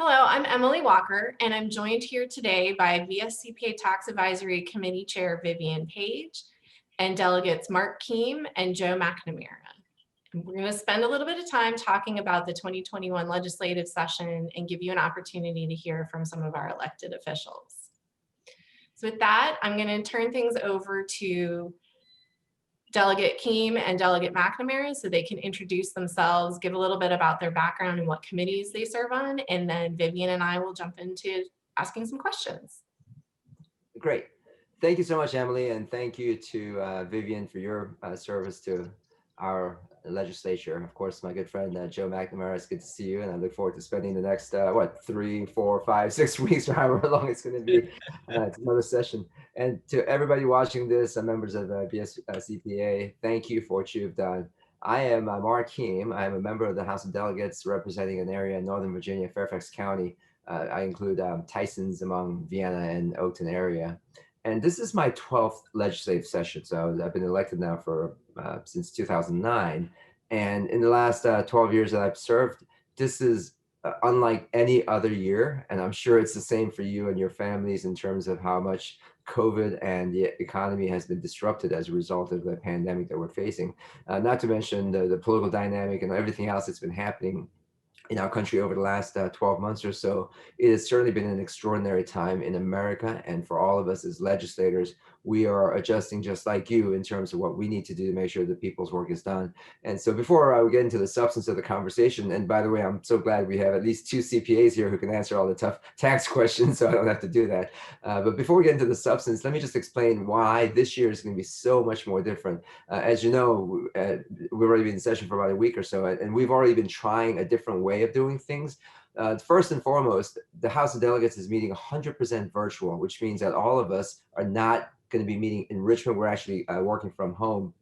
Hello, I'm Emily Walker, and I'm joined here today by VSCPA Tax Advisory Committee Chair Vivian Paige and Delegates Mark Keam and Joe McNamara. And we're going to spend a little bit of time talking about the 2021 legislative session and give you an opportunity to hear from some of our elected officials. So with that, I'm going to turn things over to Delegate Keam and Delegate McNamara so they can introduce themselves, give a little bit about their background and what committees they serve on, and then Vivian and I will jump into asking some questions. Great. Thank you so much, Emily, and thank you to Vivian for your service to our legislature. Of course, my good friend Joe McNamara, it's good to see you, and I look forward to spending the next 3, 4, 5, 6 weeks, or however long it's going to be. It's another session. And to everybody watching this, members of the VSCPA, thank you for what you've done. I am Mark Keam. I am a member of the House of Delegates representing an area in Northern Virginia, Fairfax County. I include Tysons among Vienna and Oakton area. And this is my 12th legislative session. So I've been elected now for since 2009. And in the last 12 years that I've served, this is unlike any other year. And I'm sure it's the same for you and your families in terms of how much COVID and the economy has been disrupted as a result of the pandemic that we're facing. Not to mention the political dynamic and everything else that's been happening in our country over the last 12 months or so. It has certainly been an extraordinary time in America. And for all of us as legislators, we are adjusting just like you in terms of what we need to do to make sure that people's work is done. And so before I get into the substance of the conversation, and by the way, I'm so glad we have at least 2 CPAs here who can answer all the tough tax questions, so I don't have to do that. But before we get into the substance, let me just explain why this year is going to be so much more different. As you know, we've already been in session for about a week or so, and we've already been trying a different way of doing things. First and foremost, the House of Delegates is meeting 100% virtual, which means that all of us are not going to be meeting in Richmond. We're actually working from home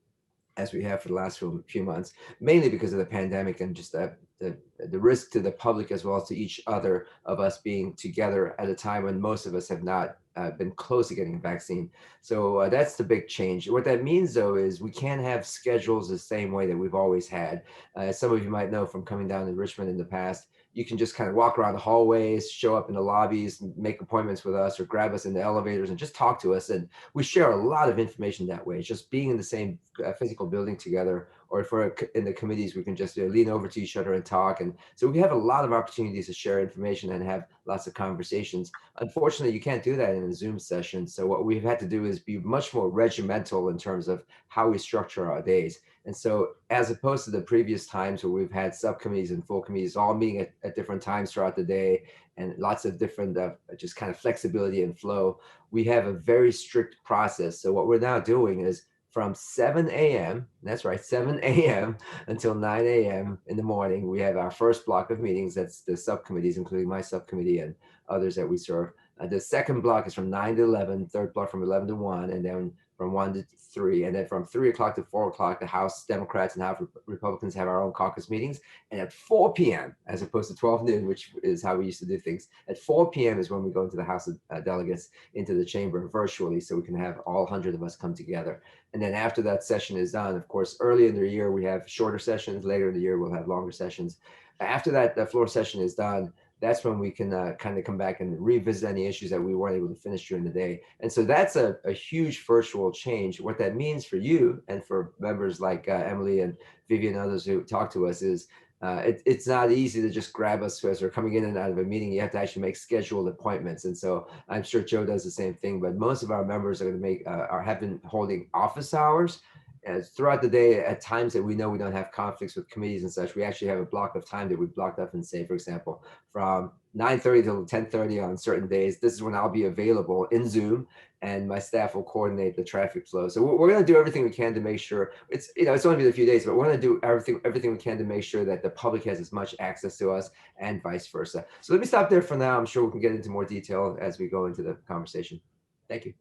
as we have for the last few months, mainly because of the pandemic and just the risk to the public as well as to each other of us being together at a time when most of us have not been close to getting a vaccine. So that's the big change. What that means, though, is we can't have schedules the same way that we've always had. Some of you might know from coming down to Richmond in the past, you can just kind of walk around the hallways, show up in the lobbies, make appointments with us or grab us in the elevators and just talk to us. And we share a lot of information that way. Just being in the same physical building together, or if we're in the committees, we can just lean over to each other and talk. And so we have a lot of opportunities to share information and have lots of conversations. Unfortunately, you can't do that in a Zoom session. So what we've had to do is be much more regimental in terms of how we structure our days. And so as opposed to the previous times where we've had subcommittees and full committees all meeting at different times throughout the day and lots of different just kind of flexibility and flow, we have a very strict process. So what we're now doing is from 7 a.m., that's right, 7 a.m. until 9 a.m. in the morning, we have our first block of meetings. That's the subcommittees, including my subcommittee and others that we serve. The second block is from 9 to 11, third block from 11 to 1, and then from 1 to 3. And then from 3 o'clock to 4 o'clock, the House Democrats and House Republicans have our own caucus meetings. And at 4 p.m., as opposed to 12 noon, which is how we used to do things, at 4 p.m. is when we go into the House of Delegates, into the chamber virtually, so we can have all 100 of us come together. And then after that session is done, of course, early in the year, we have shorter sessions. Later in the year, we'll have longer sessions. After that, the floor session is done. That's when we can kind of come back and revisit any issues that we weren't able to finish during the day. And so that's a huge virtual change. What that means for you and for members like Emily and Vivian and others who talk to us is it's not easy to just grab us as we're coming in and out of a meeting. You have to actually make scheduled appointments. And so I'm sure Joe does the same thing, but most of our members are going to make have been holding office hours. As throughout the day, at times that we know we don't have conflicts with committees and such, we actually have a block of time that we blocked up and say, for example, from 9:30 till 10:30 on certain days, this is when I'll be available in Zoom, and my staff will coordinate the traffic flow. So we're going to do everything we can to make sure it's only been a few days, but we're going to do everything we can to make sure that the public has as much access to us and vice versa. So let me stop there for now. I'm sure we can get into more detail as we go into the conversation. Thank you.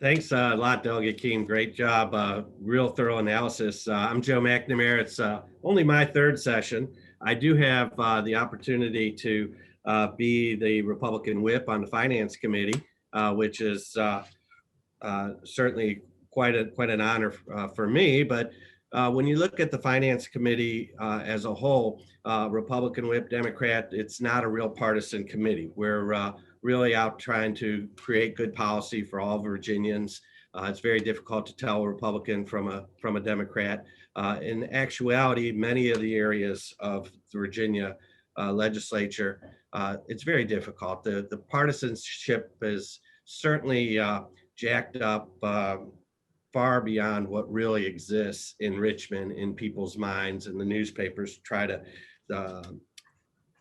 Thanks a lot, Delegate Keam. Great job. Real thorough analysis. I'm Joe McNamara. It's only my third session. I do have the opportunity to be the Republican whip on the Finance Committee, which is certainly quite an honor for me. But When you look at the Finance Committee as a whole, Republican whip, Democrat, it's not a real partisan committee. We're really out trying to create good policy for all Virginians. It's very difficult to tell a Republican from a Democrat. In actuality, many of the areas of the Virginia legislature, it's very difficult. The partisanship is certainly jacked up far beyond what really exists in Richmond in people's minds, and the newspapers try to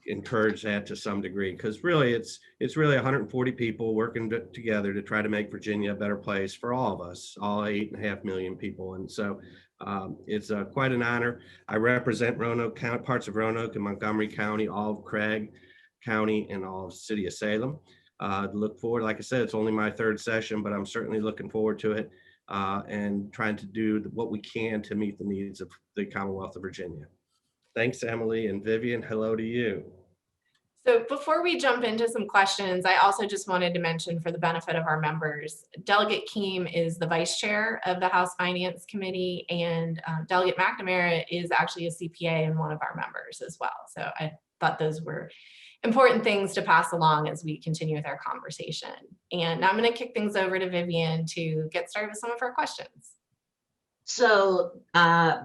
encourage that to some degree, because really it's really 140 people working together to try to make Virginia a better place for all of us, all 8.5 million people. And so it's quite an honor. I represent Roanoke County, parts of Roanoke and Montgomery County, all of Craig County, and all of the city of Salem. Look forward, like I said, it's only my third session, but I'm certainly looking forward to it and trying to do what we can to meet the needs of the Commonwealth of Virginia. Thanks, Emily, and Vivian, hello to you. So before we jump into some questions, I also just wanted to mention, for the benefit of our members, Delegate Keam is the vice chair of the House Finance Committee, and Delegate McNamara is actually a CPA and one of our members as well. So I thought those were important things to pass along as we continue with our conversation. And now I'm going to kick things over to Vivian to get started with some of our questions. So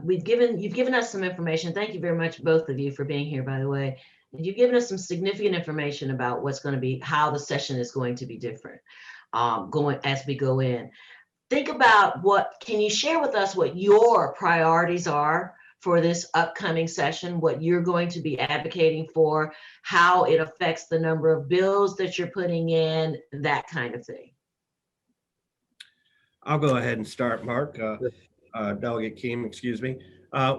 you've given us some information. Thank you very much, both of you, for being here, by the way. You've given us some significant information about what's going to be, how the session is going to be different going as we go in. Think about can you share with us what your priorities are for this upcoming session, what you're going to be advocating for, how it affects the number of bills that you're putting in, that kind of thing. I'll go ahead and start, Mark. Delegate Keam, excuse me.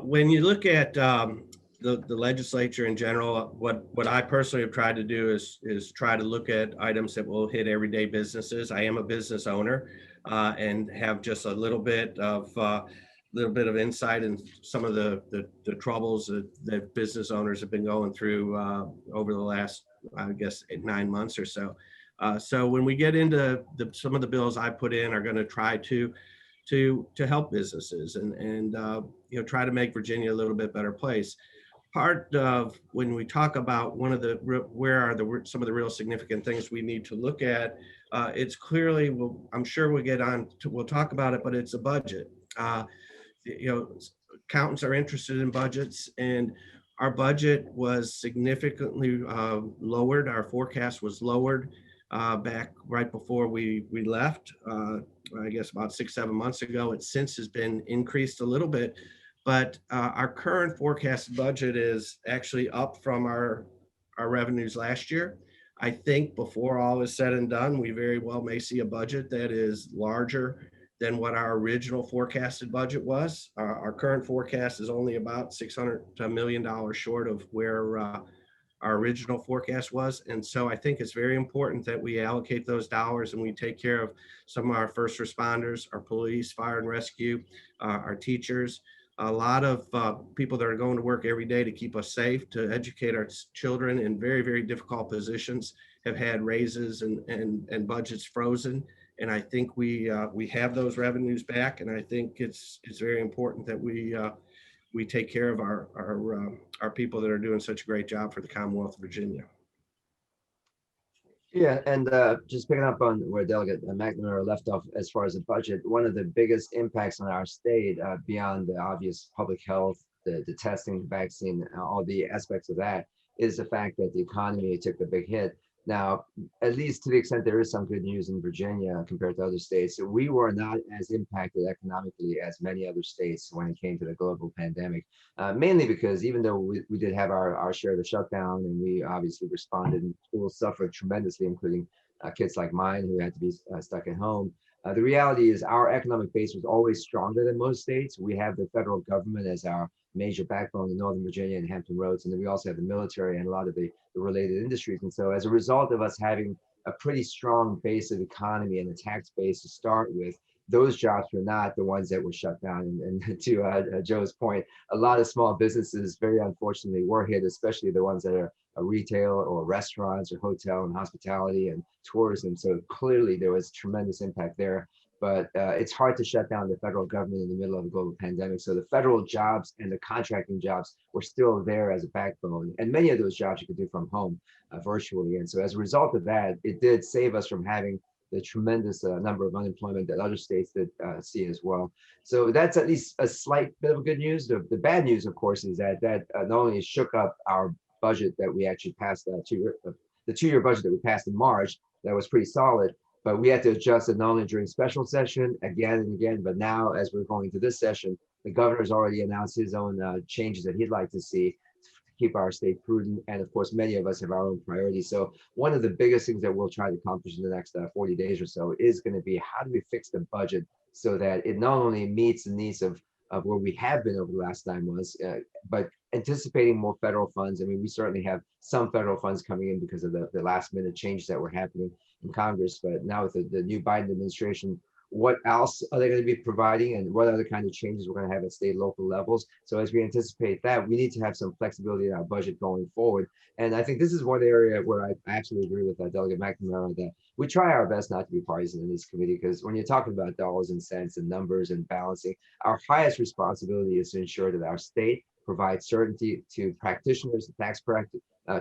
When you look at the legislature in general, what I personally have tried to do is try to look at items that will hit everyday businesses. I am a business owner and have just a little bit of insight in some of the troubles that business owners have been going through over the last, I guess, 9 months or so. So when we get into some of the bills I put in are going to try to help businesses and try to make Virginia a little bit better place. Part of when we talk about some of the real significant things we need to look at, it's clearly, I'm sure we'll talk about it, but it's a budget. Accountants are interested in budgets, and our budget was significantly lowered. Our forecast was lowered back right before we left, I guess about 6-7 months ago. It since has been increased a little bit, but our current forecasted budget is actually up from our revenues last year. I think before all is said and done, we very well may see a budget that is larger than what our original forecasted budget was. Our current forecast is only about $600 million short of where our original forecast was. And so I think it's very important that we allocate those dollars and we take care of some of our first responders, our police, fire and rescue, our teachers, a lot of people that are going to work every day to keep us safe, to educate our children in very, very difficult positions, have had raises and budgets frozen. And I think we have those revenues back. And I think it's very important that we take care of our people that are doing such a great job for the Commonwealth of Virginia. Yeah, and just picking up on where Delegate McNamara left off as far as the budget, one of the biggest impacts on our state, beyond the obvious public health, the testing, vaccine, all the aspects of that, is the fact that the economy took a big hit. Now, at least to the extent there is some good news in Virginia compared to other states, we were not as impacted economically as many other states when it came to the global pandemic, mainly because even though we did have our share of the shutdown and we obviously responded, and schools suffered tremendously, including kids like mine who had to be stuck at home. The reality is our economic base was always stronger than most states. We have the federal government as our major backbone in Northern Virginia and Hampton Roads. And then we also have the military and a lot of the related industries. And so as a result of us having a pretty strong base of economy and a tax base to start with, those jobs were not the ones that were shut down. And to Joe's point, a lot of small businesses, very unfortunately, were hit, especially the ones that are retail or restaurants or hotel and hospitality and tourism. So clearly there was tremendous impact there. but it's hard to shut down the federal government in the middle of a global pandemic. So the federal jobs and the contracting jobs were still there as a backbone. And many of those jobs you could do from home virtually. And so as a result of that, it did save us from having the tremendous number of unemployment that other states did see as well. So that's at least a slight bit of good news. The bad news, of course, is that not only shook up our budget that we actually passed, the 2-year budget that we passed in March, that was pretty solid, but we had to adjust it not only during special session again and again, but now as we're going to this session, the governor's already announced his own changes that he'd like to see to keep our state prudent. And of course, many of us have our own priorities. So one of the biggest things that we'll try to accomplish in the next 40 days or so is going to be, how do we fix the budget so that it not only meets the needs of where we have been over the last 9 months, but anticipating more federal funds. I mean, we certainly have some federal funds coming in because of the last minute changes that were happening in Congress. But now with the new Biden administration, what else are they going to be providing, and what other kind of changes we're going to have at state and local levels? So as we anticipate that, we need to have some flexibility in our budget going forward. And I think this is one area where I absolutely agree with Delegate McNamara, that we try our best not to be partisan in this committee, because when you're talking about dollars and cents and numbers and balancing, our highest responsibility is to ensure that our state provides certainty to practitioners,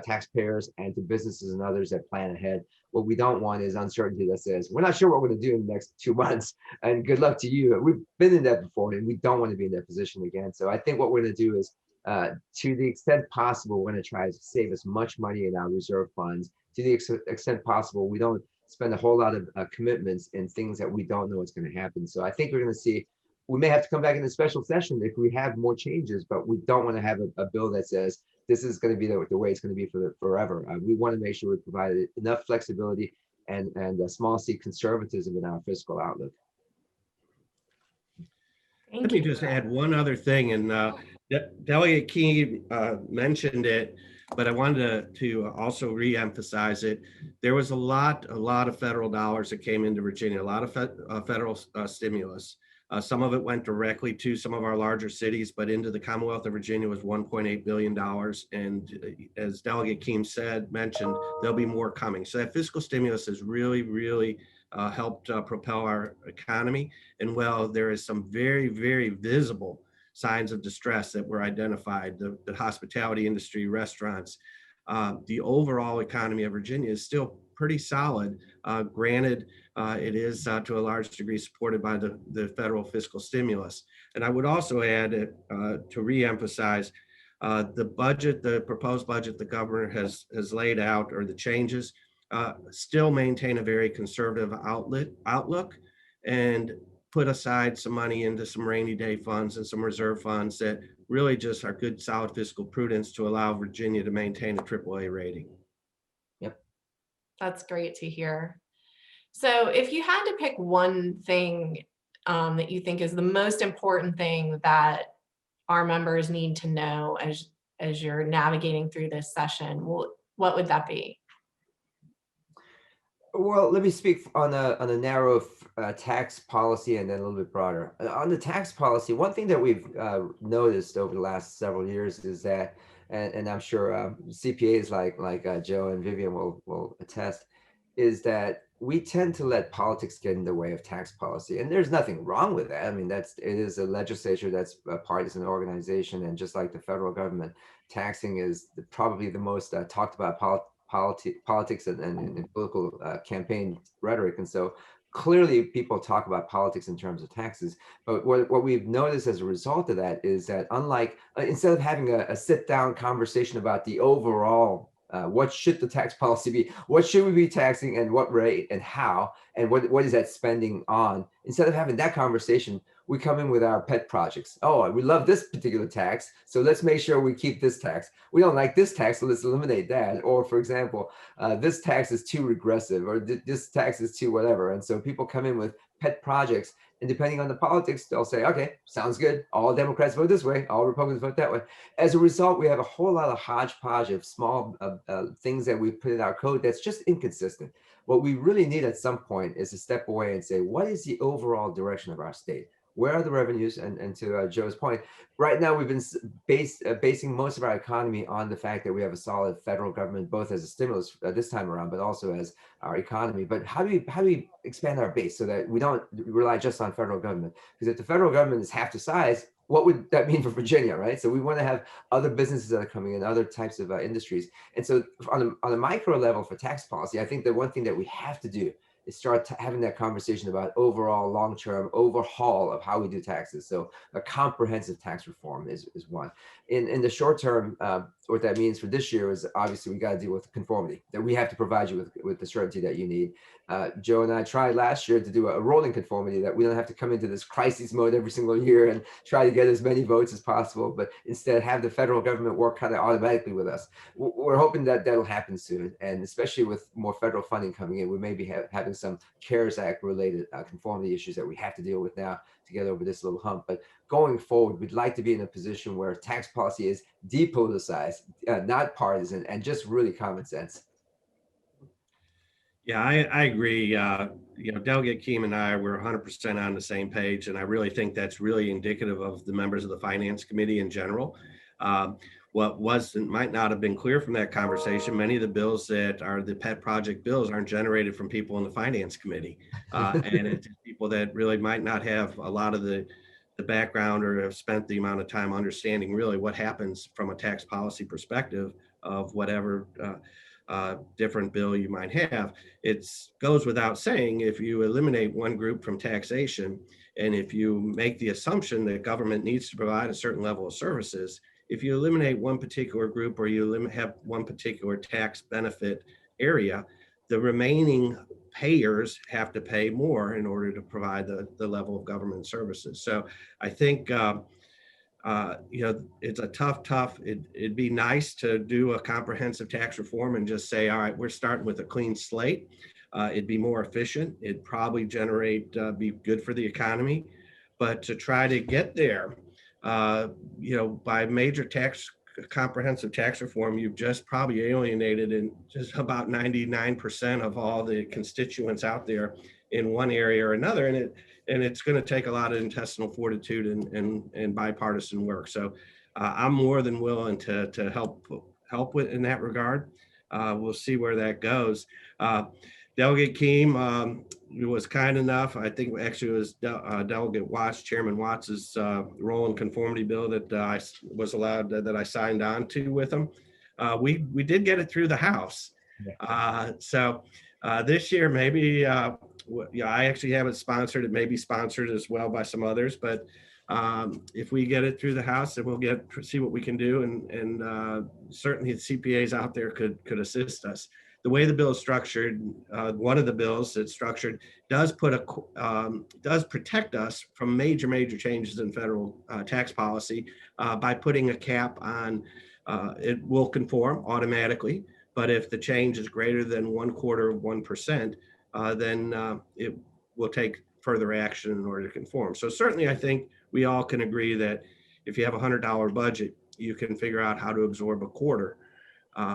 taxpayers, and to businesses and others that plan ahead. What we don't want is uncertainty that says, we're not sure what we're going to do in the next 2 months, and good luck to you. We've been in that before, and we don't want to be in that position again. So I think what we're going to do is, to the extent possible, we're going to try to save as much money in our reserve funds. To the extent possible, we don't spend a whole lot of commitments in things that we don't know what's going to happen. So I think we're going to see, we may have to come back in a special session if we have more changes, but we don't want to have a bill that says this is going to be the way it's going to be for forever. We want to make sure we provide enough flexibility and a small c conservatism in our fiscal outlook. Let me just add one other thing, and Delegate Keam mentioned it, but I wanted to also re-emphasize it. There was a lot of federal dollars that came into Virginia, a lot of federal stimulus. Some of it went directly to some of our larger cities, but into the Commonwealth of Virginia was $1.8 billion. And as Delegate Keam mentioned, there'll be more coming. So that fiscal stimulus has really helped propel our economy. And while there is some very visible signs of distress that were identified, the hospitality industry, restaurants, the overall economy of Virginia is still pretty solid. Granted, it is to a large degree supported by the federal fiscal stimulus. And I would also add to reemphasize the proposed budget the governor has laid out, or the changes, still maintain a very conservative outlook, and put aside some money into some rainy day funds and some reserve funds that really just are good, solid fiscal prudence to allow Virginia to maintain a AAA rating. Yep. That's great to hear. So if you had to pick one thing that you think is the most important thing that our members need to know as you're navigating through this session, what would that be? Well, let me speak on a narrow tax policy and then a little bit broader. On the tax policy, one thing that we've noticed over the last several years is that, and I'm sure CPAs like Joe and Vivian will attest, is that we tend to let politics get in the way of tax policy. And there's nothing wrong with that. I mean, it is a legislature that's a partisan organization, and just like the federal government, taxing is probably the most talked about politics and political campaign rhetoric. And so clearly people talk about politics in terms of taxes, but what we've noticed as a result of that is that, unlike instead of having a sit down conversation about the overall what should the tax policy be, what should we be taxing, and what rate and how, and what is that spending on, instead of having that conversation, we come in with our pet projects. Oh, we love this particular tax, so let's make sure we keep this tax. We don't like this tax, so let's eliminate that. Or for example, this tax is too regressive, or this tax is too whatever. And so people come in with pet projects, and depending on the politics, they'll say, okay, sounds good. All Democrats vote this way, all Republicans vote that way. As a result, we have a whole lot of hodgepodge of small things that we put in our code that's just inconsistent. What we really need at some point is to step away and say, what is the overall direction of our state? where are the revenues? And to Joe's point, right now we've been basing most of our economy on the fact that we have a solid federal government, both as a stimulus this time around, but also as our economy. But how do we expand our base so that we don't rely just on federal government? Because if the federal government is half the size, what would that mean for Virginia, right? So we want to have other businesses that are coming in, other types of industries. And so on a micro level for tax policy, I think the one thing that we have to do is start having that conversation about overall long-term overhaul of how we do taxes. So a comprehensive tax reform is one. In the short term, what that means for this year is obviously we got to deal with conformity, that we have to provide you with the certainty that you need. Joe and I tried last year to do a rolling conformity, that we don't have to come into this crisis mode every single year and try to get as many votes as possible, but instead have the federal government work kind of automatically with us. We're hoping that that'll happen soon. And especially with more federal funding coming in, we may be having some CARES Act related conformity issues that we have to deal with now to get over this little hump. But going forward, we'd like to be in a position where tax policy is depoliticized, not partisan, and just really common sense. Yeah, I agree. Delegate Keam and I were 100% on the same page, and I really think that's really indicative of the members of the Finance Committee in general. What might not have been clear from that conversation, many of the bills that are the pet project bills aren't generated from people in the Finance Committee, and it's people that really might not have a lot of the background or have spent the amount of time understanding really what happens from a tax policy perspective of whatever different bill you might have. It goes without saying, if you eliminate one group from taxation, and if you make the assumption that government needs to provide a certain level of services, if you eliminate one particular group or you have one particular tax benefit area, the remaining payers have to pay more in order to provide the level of government services. So I think it's a tough. It'd be nice to do a comprehensive tax reform and just say, all right, we're starting with a clean slate. It'd be more efficient. It'd probably be good for the economy. But to try to get there, by major comprehensive tax reform, you've just probably alienated in just about 99% of all the constituents out there in one area or another. And it's going to take a lot of intestinal fortitude and bipartisan work. So I'm more than willing to help with in that regard. We'll see where that goes. Delegate Keam was kind enough. I think actually it was Delegate Watts, Chairman Watts's rolling conformity bill that I was allowed that I signed on to with him. We did get it through the House. So this year maybe. I actually have it sponsored. It may be sponsored as well by some others, but if we get it through the House, then we'll see what we can do, and certainly the CPAs out there could assist us. The way the bill is structured, one of the bills that's structured does protect us from major changes in federal tax policy by putting a cap on it will conform automatically, but if the change is greater than 1/4%, then it will take further action in order to conform. So certainly I think we all can agree that if you have a $100 budget, you can figure out how to absorb a quarter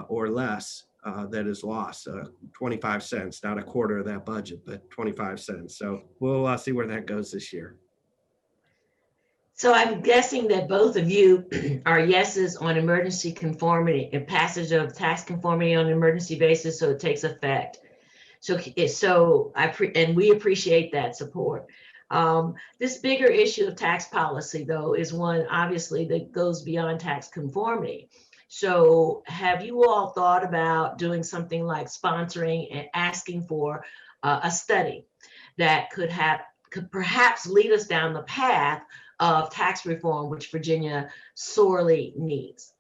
or less that is lost, 25 cents, not a quarter of that budget, but 25 cents. So we'll see where that goes this year. So I'm guessing that both of you are yeses on emergency conformity and passage of tax conformity on an emergency basis, so it takes effect. And we appreciate that support. This bigger issue of tax policy, though, is one obviously that goes beyond tax conformity. So have you all thought about doing something like sponsoring and asking for a study that could perhaps lead us down the path of tax reform, which Virginia sorely needs?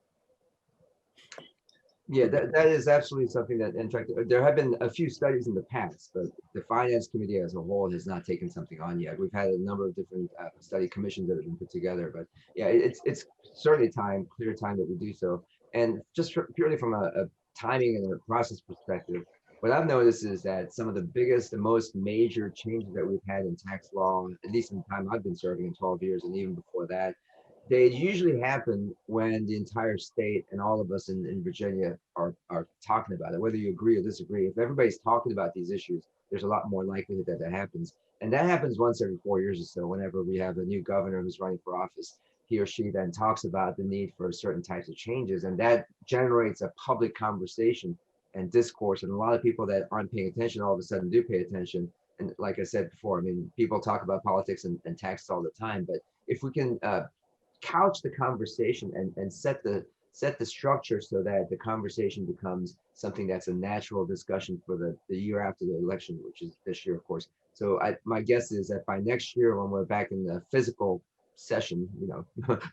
Yeah, that is absolutely something that, in fact, there have been a few studies in the past, but the Finance Committee as a whole has not taken something on yet. We've had a number of different study commissions that have been put together, but yeah, it's certainly clear time that we do so. And just purely from a timing and a process perspective, what I've noticed is that some of the biggest and most major changes that we've had in tax law, at least in the time I've been serving in 12 years, and even before that, they usually happen when the entire state and all of us in Virginia are talking about it, whether you agree or disagree. If everybody's talking about these issues, there's a lot more likelihood that happens. And that happens once every 4 years or so. Whenever we have a new governor who's running for office, he or she then talks about the need for certain types of changes, and that generates a public conversation and discourse. And a lot of people that aren't paying attention all of a sudden do pay attention. And like I said before, I mean, people talk about politics and taxes all the time, but if we can couch the conversation and set the structure so that the conversation becomes something that's a natural discussion for the year after the election, which is this year, of course. So my guess is that by next year, when we're back in the physical session,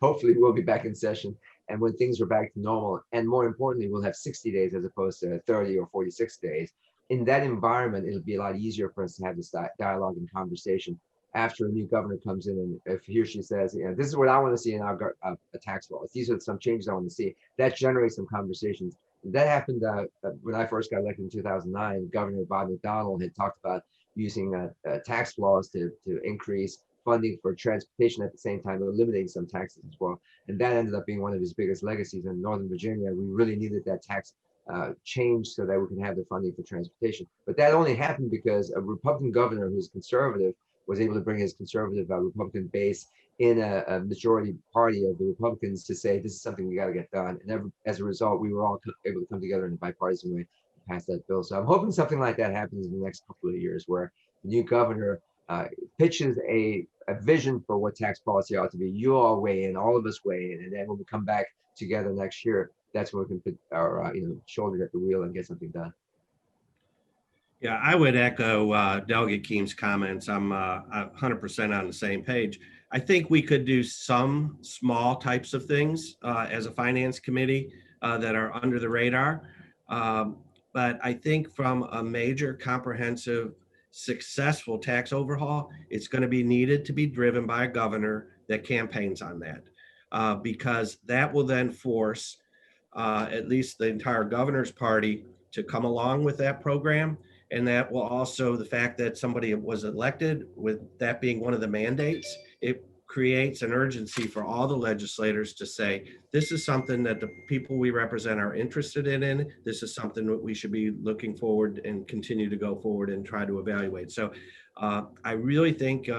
hopefully we'll be back in session, and when things are back to normal, and more importantly, we'll have 60 days as opposed to 30 or 46 days. In that environment, it'll be a lot easier for us to have this dialogue and conversation after a new governor comes in, and if he or she says, this is what I want to see in our tax laws, these are some changes I want to see, that generates some conversations. That happened when I first got elected in 2009. Governor Bob McDonnell had talked about using tax laws to increase funding for transportation at the same time, eliminating some taxes as well. And that ended up being one of his biggest legacies in Northern Virginia. We really needed that tax change so that we can have the funding for transportation. But that only happened because a Republican governor who's conservative was able to bring his conservative Republican base in a majority party of the Republicans to say, this is something we got to get done. And as a result, we were all able to come together in a bipartisan way to pass that bill. So I'm hoping something like that happens in the next couple of years, where the new governor pitches a vision for what tax policy ought to be. You all weigh in, all of us weigh in, and then when we come back together next year, that's when we can put our shoulders at the wheel and get something done. Yeah, I would echo Delegate Keam's comments. I'm 100% on the same page. I think we could do some small types of things as a finance committee that are under the radar. But I think from a major, comprehensive, successful tax overhaul, it's going to be needed to be driven by a governor that campaigns on that, because that will then force at least the entire governor's party to come along with that program. And that will also, the fact that somebody was elected, with that being one of the mandates, it creates an urgency for all the legislators to say, this is something that the people we represent are interested in. This is something that we should be looking forward and continue to go forward and try to evaluate. So I really think,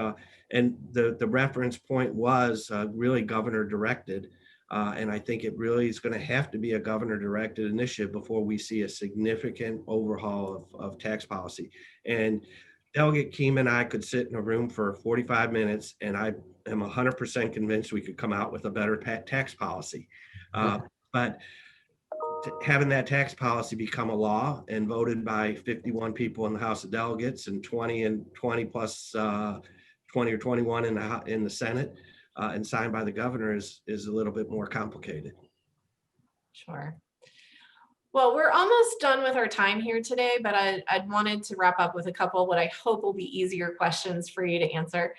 and the reference point was really governor directed. And I think it really is going to have to be a governor-directed initiative before we see a significant overhaul of tax policy. And Delegate Keam and I could sit in a room for 45 minutes, and I am 100% convinced we could come out with a better tax policy. But having that tax policy become a law and voted by 51 people in the House of Delegates and 20 plus 20 or 21 in the Senate, and signed by the governor is a little bit more complicated. Sure. Well, we're almost done with our time here today, but I wanted to wrap up with a couple what I hope will be easier questions for you to answer.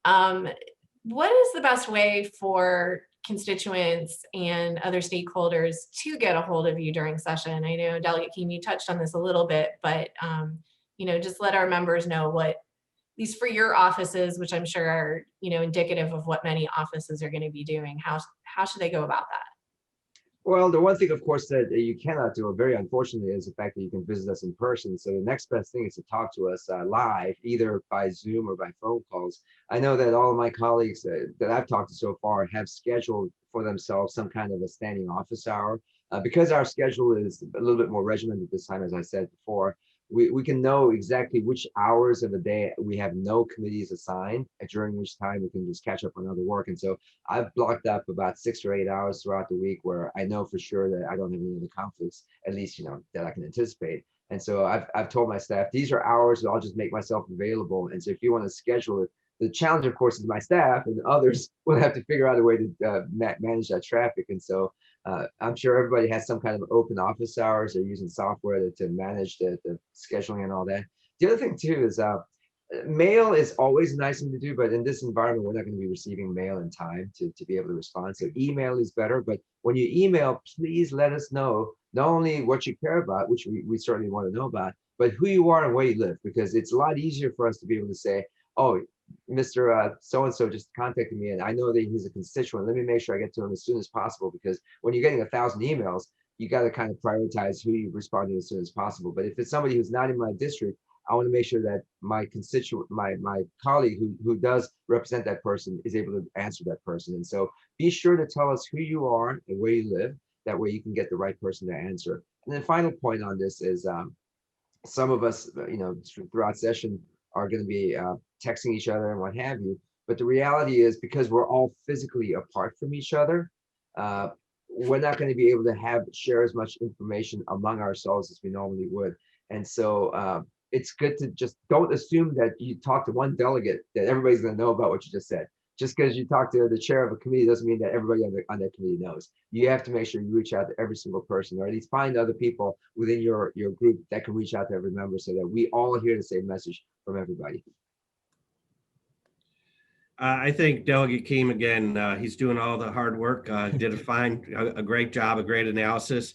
What is the best way for constituents and other stakeholders to get a hold of you during session? I know Delegate Keam, you touched on this a little bit, but just let our members know what, at least for your offices, which I'm sure are, indicative of what many offices are going to be doing. How should they go about that? Well, the one thing, of course, that you cannot do, very unfortunately, is the fact that you can visit us in person. So the next best thing is to talk to us live, either by Zoom or by phone calls. I know that all of my colleagues that I've talked to so far have scheduled for themselves some kind of a standing office hour. Because our schedule is a little bit more regimented this time, as I said before, we can know exactly which hours of the day we have no committees assigned, during which time we can just catch up on other work. And so I've blocked up about 6 or 8 hours throughout the week where I know for sure that I don't have any other conflicts, at least, that I can anticipate. And so I've told my staff, these are hours that I'll just make myself available. And so if you want to schedule it, the challenge, of course, is my staff, and others will have to figure out a way to manage that traffic. And so I'm sure everybody has some kind of open office hours. They're using software to manage the scheduling and all that. The other thing too is mail is always a nice thing to do, but in this environment, we're not going to be receiving mail in time to be able to respond. So email is better, but when you email, please let us know not only what you care about, which we certainly want to know about, but who you are and where you live, because it's a lot easier for us to be able to say, oh, Mr. So-and-so just contacted me and I know that he's a constituent. Let me make sure I get to him as soon as possible, because when you're getting 1,000 emails, you got to kind of prioritize who you respond to as soon as possible. But if it's somebody who's not in my district, I want to make sure that my constituent, my colleague who does represent that person is able to answer that person. And so be sure to tell us who you are and where you live. That way you can get the right person to answer. And then final point on this is some of us, throughout session are going to be texting each other and what have you. But the reality is, because we're all physically apart from each other, uh, we're not going to be able to share as much information among ourselves as we normally would. And so it's good to just don't assume that you talk to one delegate that everybody's going to know about what you just said. Just because you talk to the chair of a committee doesn't mean that everybody on that committee knows. You have to make sure you reach out to every single person, or at least find other people within your group that can reach out to every member, so that we all hear the same message from everybody. I think Delegate Keam, again, he's doing all the hard work, did a great job, a great analysis.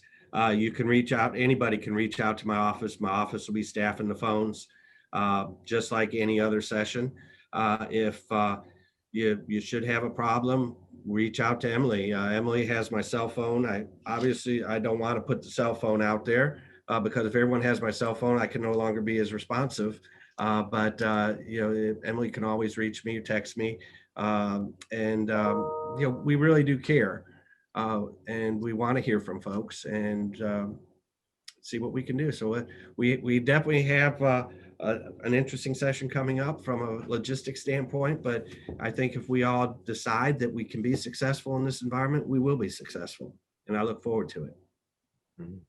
You can reach out, anybody can reach out to my office. My office will be staffing the phones, just like any other session. If you should have a problem, reach out to Emily. Emily has my cell phone. I don't want to put the cell phone out there because if everyone has my cell phone, I can no longer be as responsive. But Emily can always reach me, text me, we really do care, and we want to hear from folks and see what we can do. So we definitely have an interesting session coming up from a logistics standpoint, but I think if we all decide that we can be successful in this environment, we will be successful, and I look forward to it. Mhm.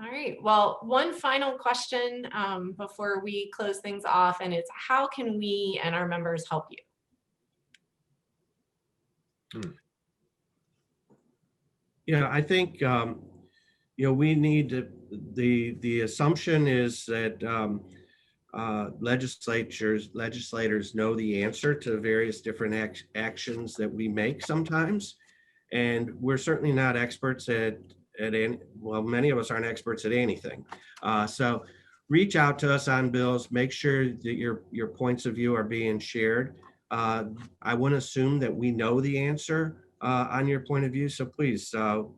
All right, well, one final question before we close things off, and it's how can we and our members help you? I think, we need to, the assumption is that legislators know the answer to various different actions that we make sometimes. And we're certainly not experts at any, well, many of us aren't experts at anything. So reach out to us on bills, make sure that your points of view are being shared. I wouldn't assume that we know the answer on your point of view. So please,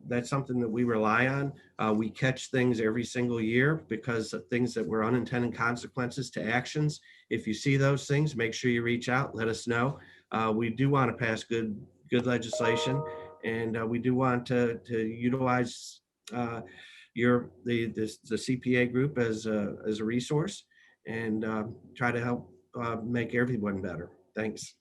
that's something that we rely on. We catch things every single year because of things that were unintended consequences to actions. If you see those things, make sure you reach out, let us know. We do want to pass good legislation, and we do want to utilize the CPA group as a resource, and try to help make everyone better. Thanks.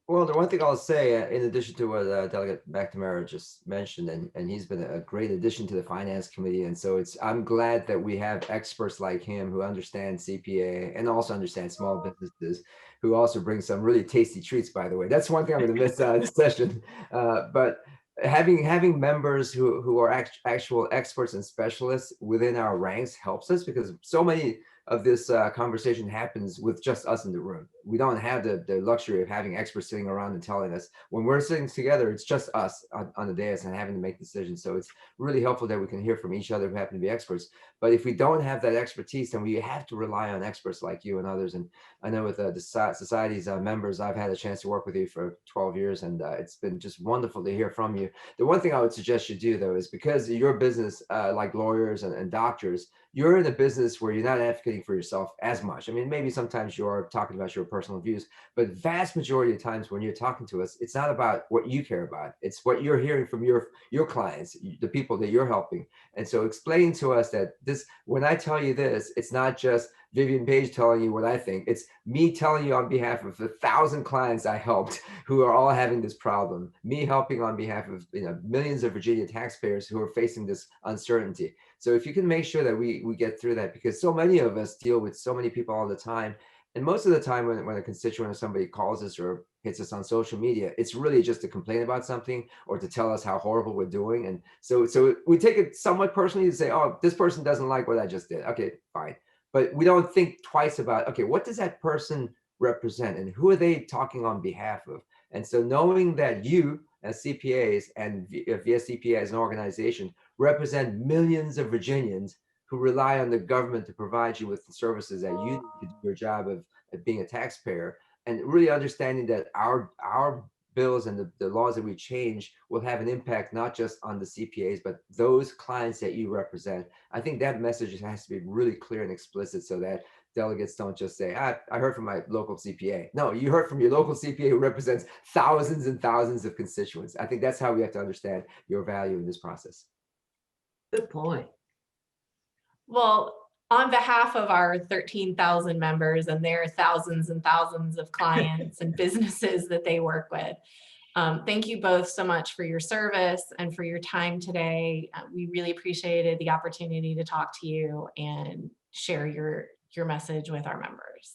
Well, the one thing I'll say, in addition to what Delegate McNamara just mentioned, and he's been a great addition to the Finance Committee, and so I'm glad that we have experts like him who understand CPA and also understand small businesses, who also bring some really tasty treats, by the way. That's one thing I'm going to miss out of this session. But having members who are actual experts and specialists within our ranks helps us, because so many of this conversation happens with just us in the room. We don't have the luxury of having experts sitting around and telling us. When we're sitting together, it's just us on the dais and having to make decisions. So it's really helpful that we can hear from each other who happen to be experts. But if we don't have that expertise, then we have to rely on experts like you and others. And I know with the Society's members, I've had a chance to work with you for 12 years, and it's been just wonderful to hear from you. The one thing I would suggest you do, though, is because your business, like lawyers and doctors, you're in a business where you're not advocating for yourself as much. I mean, maybe sometimes you're talking about your personal views, but vast majority of times when you're talking to us, it's not about what you care about. It's what you're hearing from your clients, the people that you're helping. And so explain to us that when I tell you this, it's not just Vivian Paige telling you what I think. It's me telling you on behalf of 1,000 clients I helped who are all having this problem. Me helping on behalf of millions of Virginia taxpayers who are facing this uncertainty. So if you can make sure that we get through that, because so many of us deal with so many people all the time. And most of the time when a constituent or somebody calls us or hits us on social media, it's really just to complain about something or to tell us how horrible we're doing. And so we take it somewhat personally to say, oh, this person doesn't like what I just did. Okay, fine. But we don't think twice about, okay, what does that person represent and who are they talking on behalf of? And so knowing that you as CPAs and VSCPA as an organization represent millions of Virginians who rely on the government to provide you with the services that you need to do your job of being a taxpayer, and really understanding that our bills and the laws that we change will have an impact not just on the CPAs, but those clients that you represent. I think that message has to be really clear and explicit so that delegates don't just say, I heard from my local CPA. No, you heard from your local CPA who represents thousands and thousands of constituents. I think that's how we have to understand your value in this process. Good point. Well, on behalf of our 13,000 members and their thousands and thousands of clients and businesses that they work with, thank you both so much for your service and for your time today. We really appreciated the opportunity to talk to you and share your message with our members.